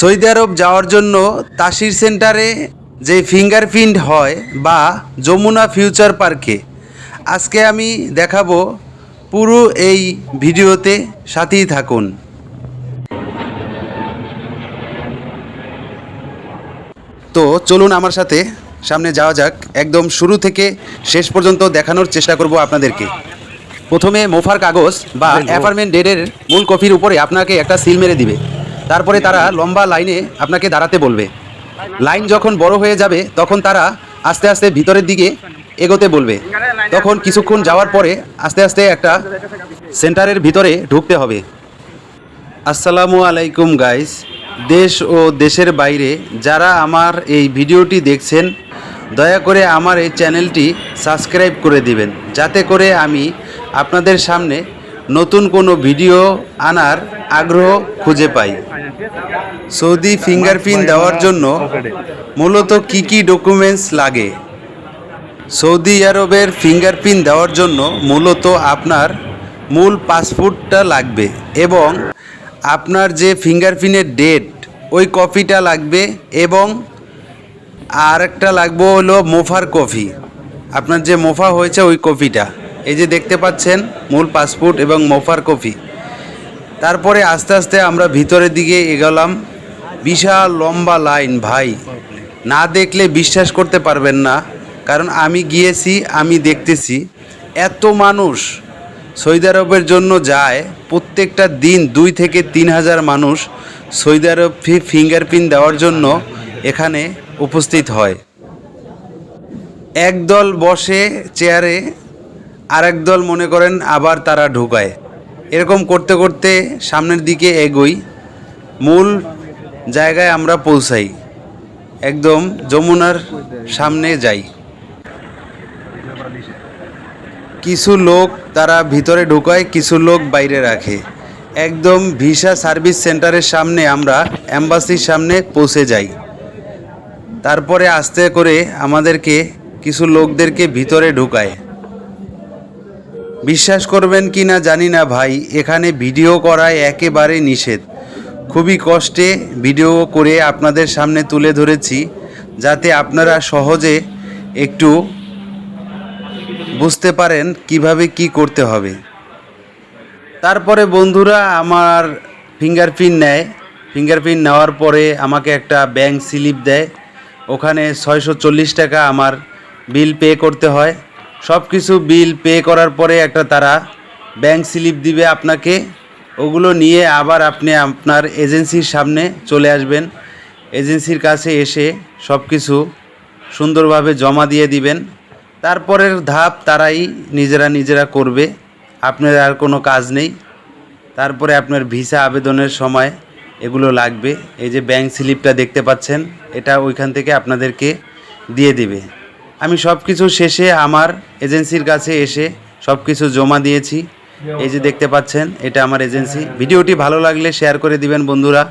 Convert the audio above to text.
Saudi আরব যাওয়ার জন্য তাসির সেন্টারে যে ফিঙ্গারপ্রিন্ট হয় বা যমুনা ফিউচার পার্কে আজকে আমি দেখাবো। পুরো এই ভিডিওতে সাথেই থাকুন। তো চলুন আমার সাথে সামনে যাওয়া যাক। একদম শুরু থেকে শেষ পর্যন্ত দেখানোর চেষ্টা করব আপনাদেরকে। প্রথমে মোফার কাগজ বা অ্যাপার্টমেন্ট ডেডের মূল কপির উপরে আপনাকে একটা সিল মেরে দিবে। তারপরে তারা লম্বা লাইনে আপনাকে দাঁড়াতে বলবে। লাইন যখন বড় হয়ে যাবে তখন তারা আস্তে আস্তে ভিতরের দিকে এগোতে বলবে। তখন কিছুক্ষণ যাওয়ার পরে আস্তে আস্তে একটা সেন্টারের ভিতরে ঢুকতে হবে। আসসালামু আলাইকুম গাইস। দেশ ও দেশের বাইরে যারা আমার এই ভিডিওটি দেখছেন, দয়া করে আমার এই চ্যানেলটি সাবস্ক্রাইব করে দিবেন, যাতে করে আমি আপনাদের সামনে নতুন কোনো ভিডিও আনার আগ্রহ খুঁজে পাই। সৌদি ফিঙ্গারপ্রিন্ট দেওয়ার জন্য মূলত কি কি ডকুমেন্টস লাগে? সৌদি আরবের ফিঙ্গারপ্রিন্ট দেওয়ার জন্য মূলত আপনার মূল পাসপোর্টটা লাগবে এবং আপনার যে ফিঙ্গারপ্রিন্টের ডেট ওই কপিটা লাগবে এবং আর একটা লাগবে হলো মোফার কপি। আপনার যে মোফা হয়েছে ওই কপিটা, এই যে দেখতে পাচ্ছেন, মূল পাসপোর্ট এবং মোফার কপি। তারপরে আস্তে আস্তে আমরা ভিতরের দিকে এগোলাম। বিশাল লম্বা লাইন ভাই, না দেখলে বিশ্বাস করতে পারবেন না, কারণ আমি গিয়েছি, আমি দেখতেছি এত মানুষ সৌদি আরবের জন্য যায়। প্রত্যেকটা দিন 2 থেকে 3 হাজার মানুষ সৌদি আরব ফিঙ্গারপ্রিন্ট দেওয়ার জন্য এখানে উপস্থিত হয়। একদল বসে চেয়ারে, আরেক দল মনে করেন আবার তারা ঢুকায়। এরকম করতে করতে সামনের দিকে এগোই, মূল জায়গায় আমরা পৌঁছাই, একদম যমুনার সামনে যাই। কিছু লোক তারা ভিতরে ঢুকায়, কিছু লোক বাইরে রাখে। একদম ভিসা সার্ভিস সেন্টারের সামনে আমরা এম্বাসির সামনে পৌঁছে যাই। তারপরে আস্তে করে আমাদেরকে কিছু লোকদেরকে ভিতরে ঢুকায়। বিশ্বাস করবেন কি না জানি না ভাই, এখানে ভিডিও করায় একেবারে নিষেধ। খুবই কষ্টে ভিডিও করে আপনাদের সামনে তুলে ধরেছি, যাতে আপনারা সহজে একটু বুঝতে পারেন কিভাবে কি করতে হবে। তারপরে বন্ধুরা আমার ফিঙ্গারপ্রিন্ট নেয়। ফিঙ্গারপ্রিন্ট নেওয়ার পরে আমাকে একটা ব্যাংক স্লিপ দেয়। ওখানে 640 টাকা আমার বিল পে করতে হয়। সব কিছু বিল পে করার পরে একটা তারা ব্যাংক স্লিপ দিবে আপনাকে। ওগুলো নিয়ে আবার আপনি আপনার এজেন্সির সামনে চলে আসবেন। এজেন্সির কাছে এসে সব কিছু সুন্দরভাবে জমা দিয়ে দিবেন। তারপরের ধাপ তারাই নিজেরা করবে, আপনার আর কোনো কাজ নেই। তারপরে আপনার ভিসা আবেদনের সময় এগুলো লাগবে। এই যে ব্যাংক স্লিপটা দেখতে পাচ্ছেন, এটা ওইখান থেকে আপনাদেরকে দিয়ে দিবে। আমি সব কিছু শেষে আমার এজেন্সির কাছে এসে সব কিছু জমা দিয়েছি। এই যে দেখতে পাচ্ছেন, এটা আমার এজেন্সি। ভিডিওটি ভালো লাগলে শেয়ার করে দিবেন বন্ধুরা।